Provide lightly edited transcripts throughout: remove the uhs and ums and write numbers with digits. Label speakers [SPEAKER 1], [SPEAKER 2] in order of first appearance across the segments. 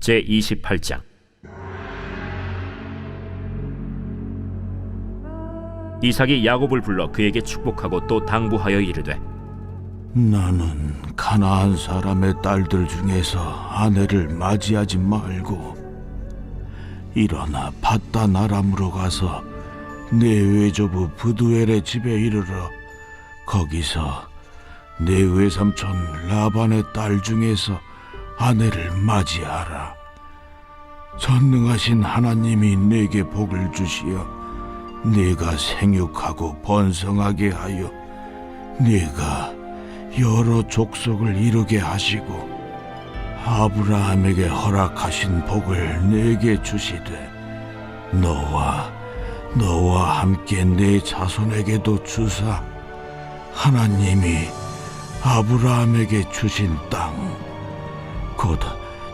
[SPEAKER 1] 제28장. 이삭이 야곱을 불러 그에게 축복하고 또 당부하여 이르되,
[SPEAKER 2] 나는 가나안 사람의 딸들 중에서 아내를 맞이하지 말고 일어나 밧단 아람으로 가서 내 외조부 브두엘의 집에 이르러 거기서 내 외삼촌 라반의 딸 중에서 아내를 맞이하라. 전능하신 하나님이 내게 복을 주시어 네가 생육하고 번성하게 하여 네가 여러 족속을 이루게 하시고 아브라함에게 허락하신 복을 내게 주시되 너와 함께 내 자손에게도 주사 하나님이 아브라함에게 주신 땅 곧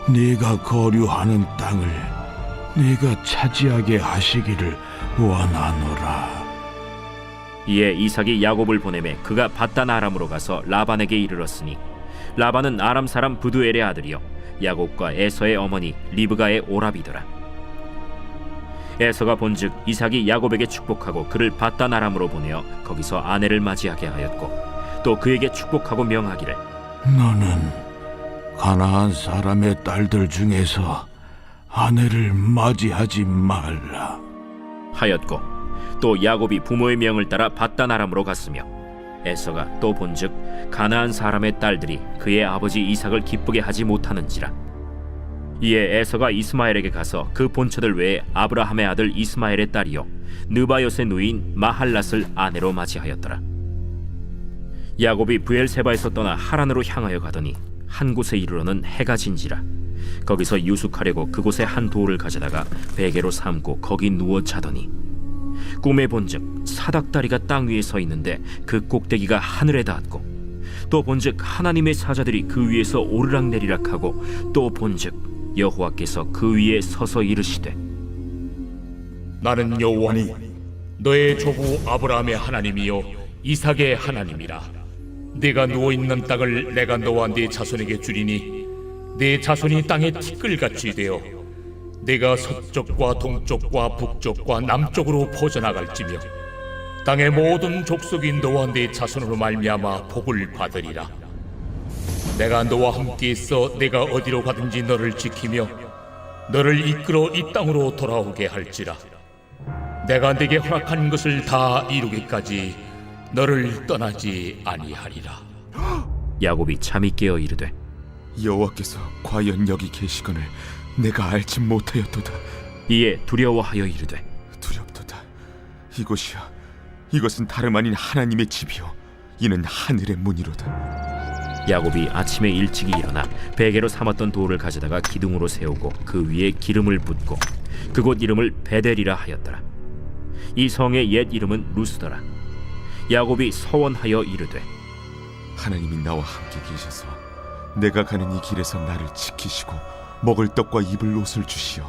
[SPEAKER 2] 네가 거류하는 땅을 네가 차지하게 하시기를 원하노라.
[SPEAKER 1] 이에 이삭이 야곱을 보내매 그가 밧단 아람으로 가서 라반에게 이르렀으니 라반은 아람 사람 브두엘의 아들이요 야곱과 에서의 어머니 리브가의 오라비더라. 에서가 본즉 이삭이 야곱에게 축복하고 그를 밧단 아람으로 보내어 거기서 아내를 맞이하게 하였고 또 그에게 축복하고 명하기를,
[SPEAKER 2] 너는 가나안 사람의 딸들 중에서 아내를 맞이하지 말라
[SPEAKER 1] 하였고 또 야곱이 부모의 명을 따라 밧단 아람으로 갔으며 에서가 또 본즉 가나안 사람의 딸들이 그의 아버지 이삭을 기쁘게 하지 못하는지라. 이에 에서가 이스마엘에게 가서 그 본처들 외에 아브라함의 아들 이스마엘의 딸이요 느바요의 누이인 마할랏을 아내로 맞이하였더라. 야곱이 브엘세바에서 떠나 하란으로 향하여 가더니 한 곳에 이르러는 해가 진지라. 거기서 유숙하려고 그곳에 한 돌을 가져다가 베개로 삼고 거기 누워 자더니 꿈에 본즉 사닥다리가 땅 위에 서 있는데 그 꼭대기가 하늘에 닿았고 또 본즉 하나님의 사자들이 그 위에서 오르락내리락하고 또 본즉 여호와께서 그 위에 서서 이르시되,
[SPEAKER 3] 나는 여호와니 너의 조부 아브라함의 하나님이요 이삭의 하나님이라. 네가 누워있는 땅을 내가 너와 네 자손에게 주리니 네 자손이 땅에 티끌같이 되어 네가 서쪽과 동쪽과 북쪽과 남쪽으로 퍼져나갈지며 땅의 모든 족속이 너와 네 자손으로 말미암아 복을 받으리라. 내가 너와 함께 있어 내가 어디로 가든지 너를 지키며 너를 이끌어 이 땅으로 돌아오게 할지라. 내가 네게 허락한 것을 다 이루기까지 너를 떠나지 아니하리라.
[SPEAKER 1] 야곱이 잠이 깨어 이르되,
[SPEAKER 4] 여호와께서 과연 여기 계시거늘 내가 알지 못하였도다.
[SPEAKER 1] 이에 두려워하여 이르되,
[SPEAKER 4] 두렵도다. 이것은 다름 아닌 하나님의 집이요 이는 하늘의 문이로다.
[SPEAKER 1] 야곱이 아침에 일찍이 일어나 베개로 삼았던 돌을 가져다가 기둥으로 세우고 그 위에 기름을 붓고 그곳 이름을 베델이라 하였더라. 이 성의 옛 이름은 루스더라. 야곱이 서원하여 이르되,
[SPEAKER 4] 하나님이 나와 함께 계셔서 내가 가는 이 길에서 나를 지키시고 먹을 떡과 입을 옷을 주시어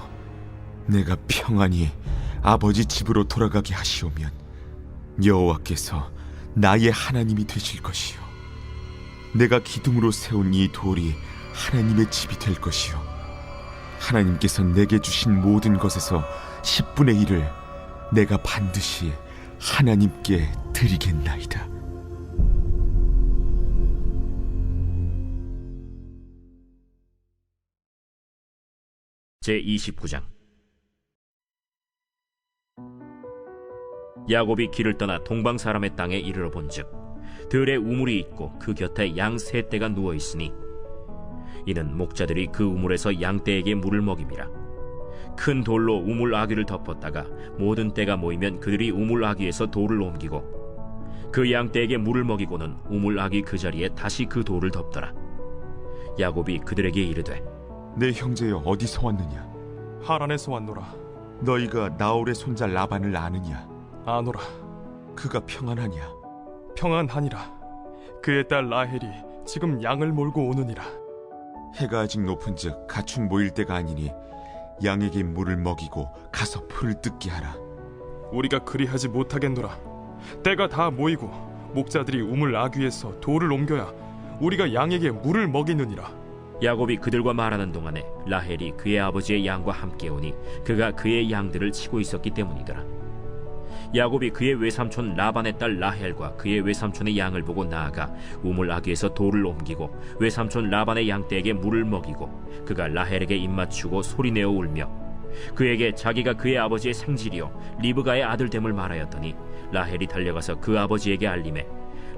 [SPEAKER 4] 내가 평안히 아버지 집으로 돌아가게 하시오면 여호와께서 나의 하나님이 되실 것이요 내가 기둥으로 세운 이 돌이 하나님의 집이 될 것이요 하나님께서 내게 주신 모든 것에서 10분의 1을 내가 반드시 하나님께 드리겠나이다.
[SPEAKER 1] 제29장. 야곱이 길을 떠나 동방 사람의 땅에 이르러 본즉 들에 우물이 있고 그 곁에 양 세 떼가 누워 있으니 이는 목자들이 그 우물에서 양 떼에게 물을 먹임이라. 큰 돌로 우물 아귀를 덮었다가 모든 떼가 모이면 그들이 우물 아귀에서 돌을 옮기고 그 양 떼에게 물을 먹이고는 우물 아귀 그 자리에 다시 그 돌을 덮더라. 야곱이 그들에게 이르되,
[SPEAKER 4] 내 형제여 어디서 왔느냐?
[SPEAKER 5] 하란에서 왔노라.
[SPEAKER 4] 너희가 나홀의 손자 라반을 아느냐?
[SPEAKER 5] 아노라.
[SPEAKER 4] 그가 평안하냐?
[SPEAKER 5] 평안하니라. 그의 딸 라헬이 지금 양을 몰고 오느니라.
[SPEAKER 4] 해가 아직 높은즉 가축 모일 때가 아니니 양에게 물을 먹이고 가서 풀을 뜯게 하라.
[SPEAKER 5] 우리가 그리하지 못하겠노라. 때가 다 모이고 목자들이 우물 아귀에서 돌을 옮겨야 우리가 양에게 물을 먹이느니라.
[SPEAKER 1] 야곱이 그들과 말하는 동안에 라헬이 그의 아버지의 양과 함께 오니 그가 그의 양들을 치고 있었기 때문이더라. 야곱이 그의 외삼촌 라반의 딸 라헬과 그의 외삼촌의 양을 보고 나아가 우물 아귀에서 돌을 옮기고 외삼촌 라반의 양떼에게 물을 먹이고 그가 라헬에게 입맞추고 소리내어 울며 그에게 자기가 그의 아버지의 생질이요 리브가의 아들됨을 말하였더니 라헬이 달려가서 그 아버지에게 알림해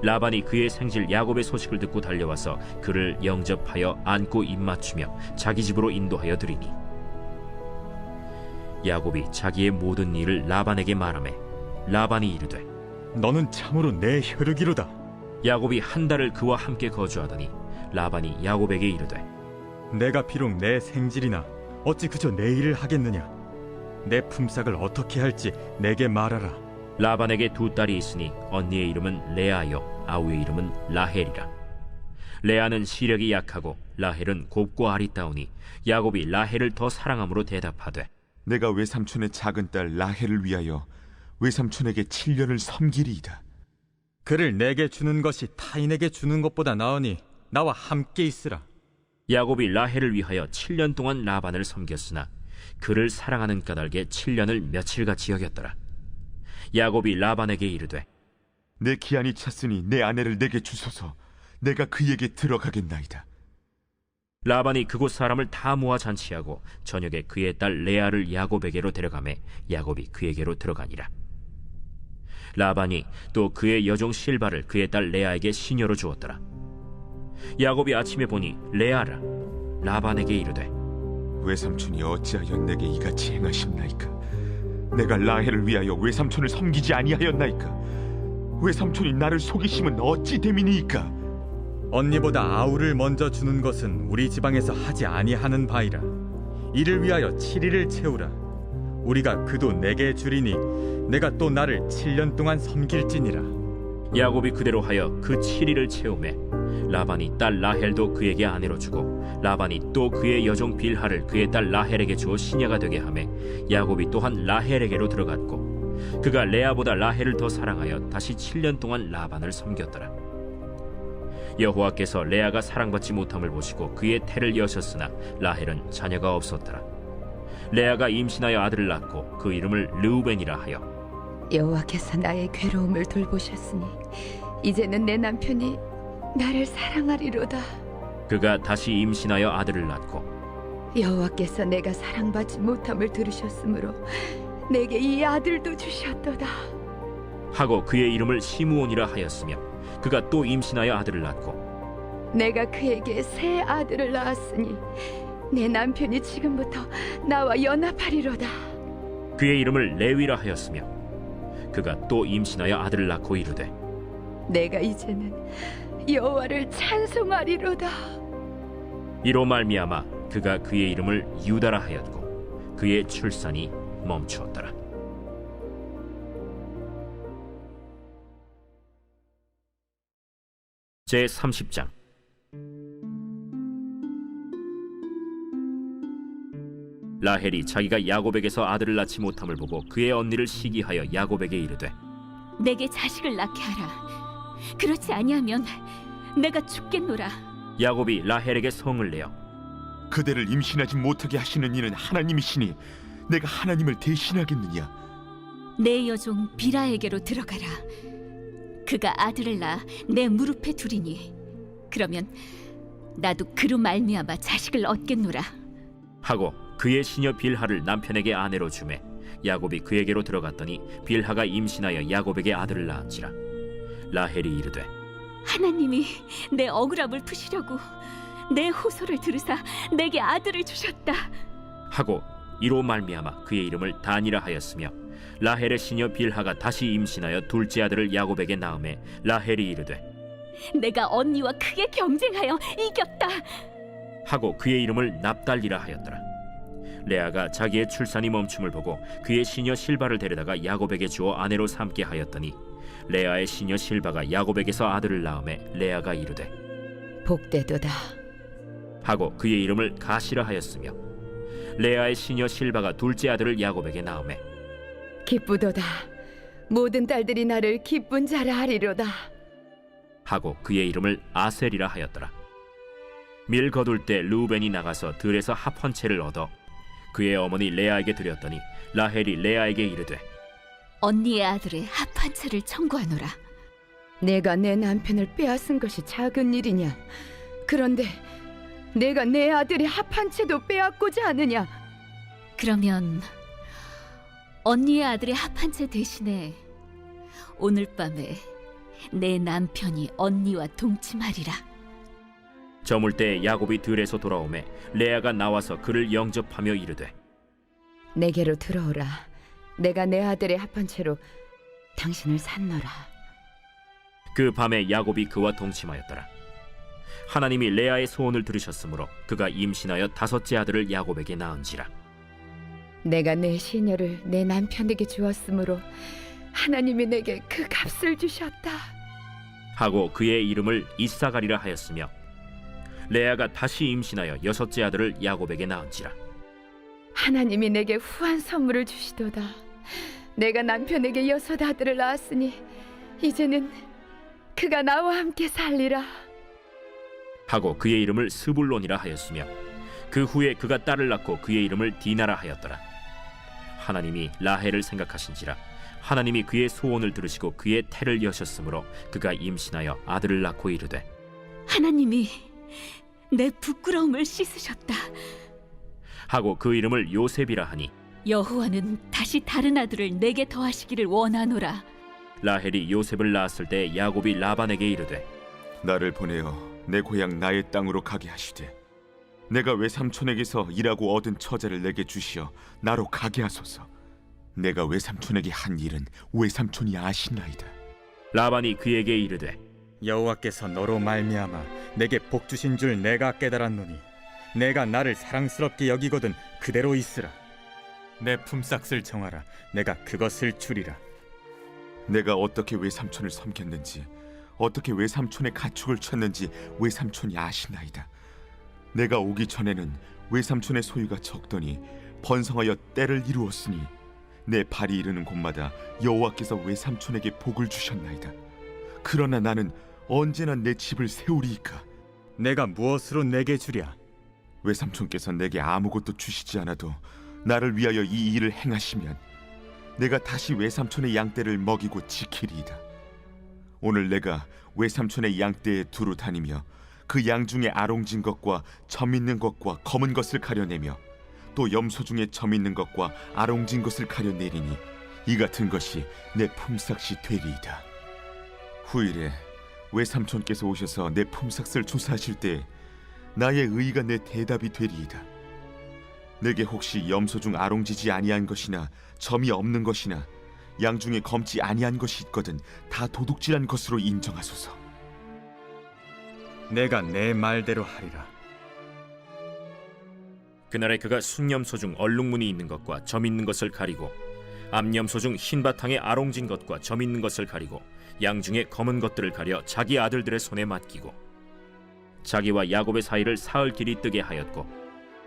[SPEAKER 1] 라반이 그의 생질 야곱의 소식을 듣고 달려와서 그를 영접하여 안고 입맞추며 자기 집으로 인도하여 드리니 야곱이 자기의 모든 일을 라반에게 말하매 라반이 이르되
[SPEAKER 6] 너는 참으로 내 혈육이로다.
[SPEAKER 1] 야곱이 한 달을 그와 함께 거주하더니 라반이 야곱에게 이르되
[SPEAKER 6] 내가 비록 내 생질이나 어찌 그저 내 일을 하겠느냐. 내 품삯을 어떻게 할지 내게 말하라.
[SPEAKER 1] 라반에게 두 딸이 있으니 언니의 이름은 레아요 아우의 이름은 라헬이라. 레아는 시력이 약하고 라헬은 곱고 아리따우니 야곱이 라헬을 더 사랑함으로 대답하되
[SPEAKER 4] 내가 외삼촌의 작은 딸 라헬을 위하여 외삼촌에게 7년을 섬기리이다.
[SPEAKER 6] 그를 내게 주는 것이 타인에게 주는 것보다 나으니 나와 함께 있으라.
[SPEAKER 1] 야곱이 라헬을 위하여 7년 동안 라반을 섬겼으나 그를 사랑하는 까닭에 7년을 며칠같이 여겼더라. 야곱이 라반에게 이르되
[SPEAKER 4] 내 기한이 찼으니 내 아내를 내게 주소서. 내가 그에게 들어가겠나이다.
[SPEAKER 1] 라반이 그곳 사람을 다 모아 잔치하고 저녁에 그의 딸 레아를 야곱에게로 데려가매 야곱이 그에게로 들어가니라. 라반이 또 그의 여종 실바를 그의 딸 레아에게 시녀로 주었더라. 야곱이 아침에 보니 레아라. 라반에게 이르되
[SPEAKER 4] 외삼촌이 어찌하여 내게 이같이 행하셨나이까? 내가 라헬을 위하여 외삼촌을 섬기지 아니하였나이까? 외삼촌이 나를 속이심은 어찌 됨이니이까?
[SPEAKER 6] 언니보다 아우를 먼저 주는 것은 우리 지방에서 하지 아니하는 바이라. 이를 위하여 7일을 채우라. 우리가 그도 내게 주리니 내가 또 나를 7년 동안 섬길지니라.
[SPEAKER 1] 야곱이 그대로 하여 그 7일을 채우매 라반이 딸 라헬도 그에게 아내로 주고 라반이 또 그의 여종 빌하를 그의 딸 라헬에게 주어 시녀가 되게 하매 야곱이 또한 라헬에게로 들어갔고 그가 레아보다 라헬을 더 사랑하여 다시 7년 동안 라반을 섬겼더라. 여호와께서 레아가 사랑받지 못함을 보시고 그의 태를 여셨으나 라헬은 자녀가 없었더라. 레아가 임신하여 아들을 낳고 그 이름을 르우벤이라 하여
[SPEAKER 7] 여호와께서 나의 괴로움을 돌보셨으니 이제는 내 남편이 나를 사랑하리로다.
[SPEAKER 1] 그가 다시 임신하여 아들을 낳고
[SPEAKER 7] 여호와께서 내가 사랑받지 못함을 들으셨으므로 내게 이 아들도 주셨도다.
[SPEAKER 1] 하고 그의 이름을 시므온이라 하였으며 그가 또 임신하여 아들을 낳고
[SPEAKER 7] 내가 그에게 새 아들을 낳았으니 내 남편이 지금부터 나와 연합하리로다.
[SPEAKER 1] 그의 이름을 레위라 하였으며 그가 또 임신하여 아들을 낳고 이르되
[SPEAKER 7] 내가 이제는 여호와를 찬송하리로다.
[SPEAKER 1] 이로 말미암아 그가 그의 이름을 유다라 하였고 그의 출산이 멈추었더라. 제 30장. 라헬이 자기가 야곱에게서 아들을 낳지 못함을 보고 그의 언니를 시기하여 야곱에게 이르되
[SPEAKER 8] 내게 자식을 낳게 하라. 그렇지 아니하면 내가 죽겠노라.
[SPEAKER 1] 야곱이 라헬에게 성을 내어
[SPEAKER 4] 그대를 임신하지 못하게 하시는 이는 하나님이시니 내가 하나님을 대신하겠느냐?
[SPEAKER 8] 내 여종 비라에게로 들어가라. 그가 아들을 낳아 내 무릎에 두리니 그러면 나도 그로 말미암아 자식을 얻겠노라.
[SPEAKER 1] 하고 그의 시녀 빌하를 남편에게 아내로 주매 야곱이 그에게로 들어갔더니 빌하가 임신하여 야곱에게 아들을 낳은지라. 라헬이 이르되
[SPEAKER 8] 하나님이 내 억울함을 푸시려고 내 호소를 들으사 내게 아들을 주셨다.
[SPEAKER 1] 하고 이로 말미암아 그의 이름을 단이라 하였으며 라헬의 시녀 빌하가 다시 임신하여 둘째 아들을 야곱에게 낳음에 라헬이 이르되
[SPEAKER 8] 내가 언니와 크게 경쟁하여 이겼다.
[SPEAKER 1] 하고 그의 이름을 납달리라 하였더라. 레아가 자기의 출산이 멈춤을 보고 그의 시녀 실바를 데려다가 야곱에게 주어 아내로 삼게 하였더니 레아의 시녀 실바가 야곱에게서 아들을 낳음에 레아가 이르되
[SPEAKER 7] 복되도다.
[SPEAKER 1] 하고 그의 이름을 가시라 하였으며 레아의 시녀 실바가 둘째 아들을 야곱에게 낳음에
[SPEAKER 7] 기쁘도다. 모든 딸들이 나를 기쁜 자라 하리로다.
[SPEAKER 1] 하고 그의 이름을 아셀이라 하였더라. 밀 거둘 때 루벤이 나가서 들에서 합 한 채를 얻어 그의 어머니 레아에게 드렸더니 라헬이 레아에게 이르되
[SPEAKER 8] 언니의 아들의 합 한 채를 청구하노라.
[SPEAKER 7] 내가 내 남편을 빼앗은 것이 작은 일이냐? 그런데 내가 내 아들의 합 한 채도 빼앗고자 하느냐?
[SPEAKER 8] 그러면 언니의 아들의 합 한 채 대신에 오늘 밤에 내 남편이 언니와 동침하리라.
[SPEAKER 1] 저물 때 야곱이 들에서 돌아오매 레아가 나와서 그를 영접하며 이르되
[SPEAKER 7] 내게로 들어오라. 내가 내 아들의 합 한 채로 당신을 산노라.
[SPEAKER 1] 그 밤에 야곱이 그와 동침하였더라. 하나님이 레아의 소원을 들으셨으므로 그가 임신하여 5째 아들을 야곱에게 낳은지라.
[SPEAKER 7] 내가 내 시녀를 내 남편에게 주었으므로 하나님이 내게 그 값을 주셨다.
[SPEAKER 1] 하고 그의 이름을 이사가리라 하였으며 레아가 다시 임신하여 6째 아들을 야곱에게 낳은지라.
[SPEAKER 7] 하나님이 내게 후한 선물을 주시도다. 내가 남편에게 6 아들을 낳았으니 이제는 그가 나와 함께 살리라.
[SPEAKER 1] 하고 그의 이름을 스불론이라 하였으며 그 후에 그가 딸을 낳고 그의 이름을 디나라 하였더라. 하나님이 라헬을 생각하신지라 하나님이 그의 소원을 들으시고 그의 태를 여셨으므로 그가 임신하여 아들을 낳고 이르되
[SPEAKER 8] 하나님이 내 부끄러움을 씻으셨다.
[SPEAKER 1] 하고 그 이름을 요셉이라 하니
[SPEAKER 8] 여호와는 다시 다른 아들을 내게 더하시기를 원하노라.
[SPEAKER 1] 라헬이 요셉을 낳았을 때 야곱이 라반에게 이르되
[SPEAKER 4] 나를 보내어 내 고향 나의 땅으로 가게 하시되 내가 외삼촌에게서 일하고 얻은 처자를 내게 주시어 나로 가게 하소서. 내가 외삼촌에게 한 일은 외삼촌이 아시나이다.
[SPEAKER 1] 라반이 그에게 이르되
[SPEAKER 6] 여호와께서 너로 말미암아 내게 복 주신 줄 내가 깨달았노니 내가 나를 사랑스럽게 여기거든 그대로 있으라. 내 품삯을 정하라. 내가 그것을 주리라.
[SPEAKER 4] 내가 어떻게 외삼촌을 섬겼는지 어떻게 외삼촌의 가축을 쳤는지 외삼촌이 아시나이다. 내가 오기 전에는 외삼촌의 소유가 적더니 번성하여 때를 이루었으니 내 발이 이르는 곳마다 여호와께서 외삼촌에게 복을 주셨나이다. 그러나 나는 언제나 내 집을 세우리이까.
[SPEAKER 6] 내가 무엇으로 내게 주랴?
[SPEAKER 4] 외삼촌께서 내게 아무것도 주시지 않아도 나를 위하여 이 일을 행하시면 내가 다시 외삼촌의 양떼를 먹이고 지키리이다. 오늘 내가 외삼촌의 양떼에 두루 다니며 그 양 중에 아롱진 것과 점 있는 것과 검은 것을 가려내며 또 염소 중에 점 있는 것과 아롱진 것을 가려내리니 이 같은 것이 내 품삯이 되리이다. 후일에 외삼촌께서 오셔서 내 품삯을 조사하실 때 나의 의의가 내 대답이 되리이다. 내게 혹시 염소 중 아롱지지 아니한 것이나 점이 없는 것이나 양 중에 검지 아니한 것이 있거든 다 도둑질한 것으로 인정하소서.
[SPEAKER 6] 내가 내 말대로 하리라.
[SPEAKER 1] 그날에 그가 순염소 중 얼룩무늬 있는 것과 점 있는 것을 가리고 암염소 중 흰 바탕에 아롱진 것과 점 있는 것을 가리고 양 중에 검은 것들을 가려 자기 아들들의 손에 맡기고 자기와 야곱의 사이를 사흘 길이 뜨게 하였고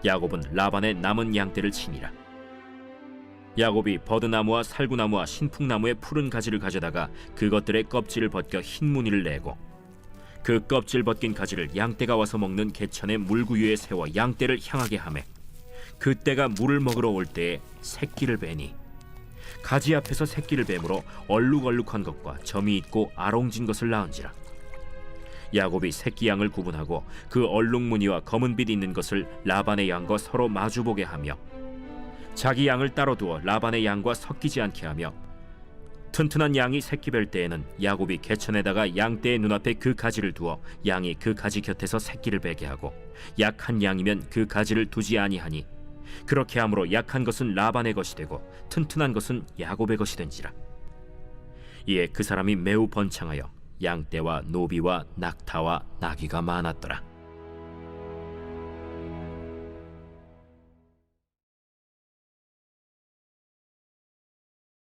[SPEAKER 1] 야곱은 라반의 남은 양떼를 치니라. 야곱이 버드나무와 살구나무와 신풍나무의 푸른 가지를 가져다가 그것들의 껍질을 벗겨 흰 무늬를 내고 그 껍질 벗긴 가지를 양떼가 와서 먹는 개천의 물구유에 세워 양떼를 향하게 하매 그때가 물을 먹으러 올 때에 새끼를 베니 가지 앞에서 새끼를 뱀으로 얼룩얼룩한 것과 점이 있고 아롱진 것을 낳은지라. 야곱이 새끼 양을 구분하고 그 얼룩무늬와 검은 빛 있는 것을 라반의 양과 서로 마주보게 하며 자기 양을 따로 두어 라반의 양과 섞이지 않게 하며 튼튼한 양이 새끼 뵐 때에는 야곱이 개천에다가 양떼의 눈앞에 그 가지를 두어 양이 그 가지 곁에서 새끼를 베게 하고 약한 양이면 그 가지를 두지 아니하니 그렇게 함으로 약한 것은 라반의 것이 되고 튼튼한 것은 야곱의 것이 된지라. 이에 그 사람이 매우 번창하여 양떼와 노비와 낙타와 나귀가 많았더라.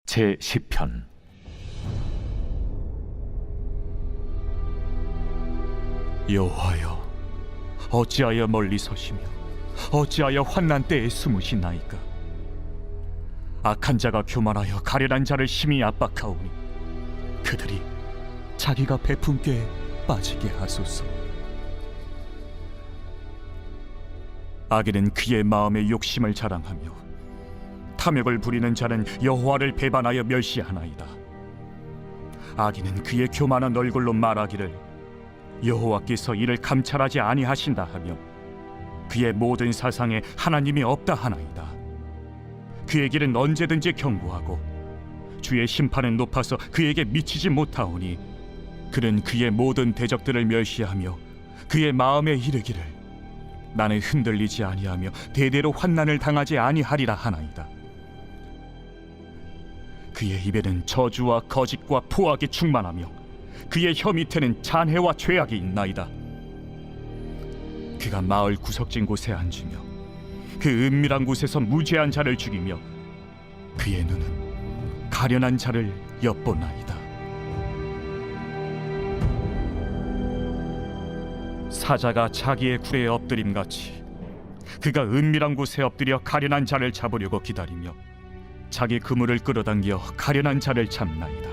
[SPEAKER 9] 제 10편. 여호와여, 어찌하여 멀리 서시며 어찌하여 환난 때에 숨으시나이까? 악한 자가 교만하여 가련한 자를 심히 압박하오니 그들이 자기가 베푼 꾀에 빠지게 하소서. 악인은 그의 마음의 욕심을 자랑하며 탐욕을 부리는 자는 여호와를 배반하여 멸시하나이다. 악인은 그의 교만한 얼굴로 말하기를 여호와께서 이를 감찰하지 아니하신다 하며 그의 모든 사상에 하나님이 없다 하나이다. 그의 길은 언제든지 견고하고 주의 심판은 높아서 그에게 미치지 못하오니 그는 그의 모든 대적들을 멸시하며 그의 마음에 이르기를 나는 흔들리지 아니하며 대대로 환난을 당하지 아니하리라 하나이다. 그의 입에는 저주와 거짓과 포악이 충만하며 그의 혀 밑에는 잔해와 죄악이 있나이다. 그가 마을 구석진 곳에 앉으며 그 은밀한 곳에서 무죄한 자를 죽이며 그의 눈은 가련한 자를 엿보나이다. 사자가 자기의 굴에 엎드림같이 그가 은밀한 곳에 엎드려 가련한 자를 잡으려고 기다리며 자기 그물을 끌어당겨 가련한 자를 잡나이다.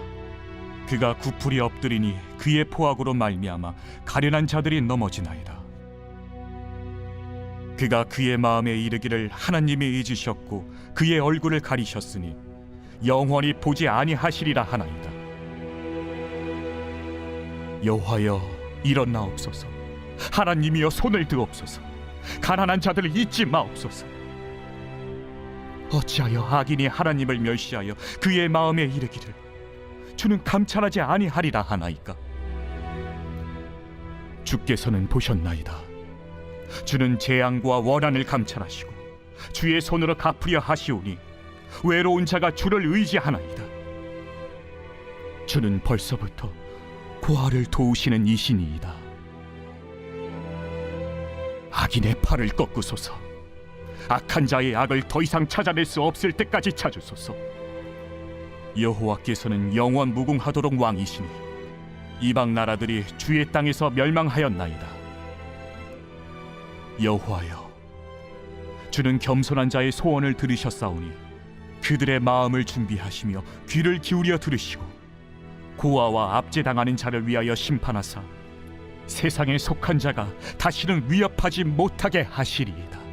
[SPEAKER 9] 그가 구풀이 엎드리니 그의 포악으로 말미암아 가련한 자들이 넘어지나이다. 그가 그의 마음에 이르기를 하나님이 잊으셨고 그의 얼굴을 가리셨으니 영원히 보지 아니하시리라 하나이다. 여호와여 일어나옵소서. 하나님이여 손을 드옵소서. 가난한 자들을 잊지 마옵소서. 어찌하여 악인이 하나님을 멸시하여 그의 마음에 이르기를 주는 감찰하지 아니하리라 하나이까. 주께서는 보셨나이다. 주는 재앙과 원한을 감찰하시고 주의 손으로 갚으려 하시오니 외로운 자가 주를 의지하나이다. 주는 벌써부터 고아를 도우시는 이신이이다. 악인의 팔을 꺾으소서. 악한 자의 악을 더 이상 찾아낼 수 없을 때까지 찾으소서. 여호와께서는 영원 무궁하도록 왕이시니 이방 나라들이 주의 땅에서 멸망하였나이다. 여호와여, 주는 겸손한 자의 소원을 들으셨사오니 그들의 마음을 준비하시며 귀를 기울여 들으시고 고아와 압제당하는 자를 위하여 심판하사 세상에 속한 자가 다시는 위협하지 못하게 하시리이다.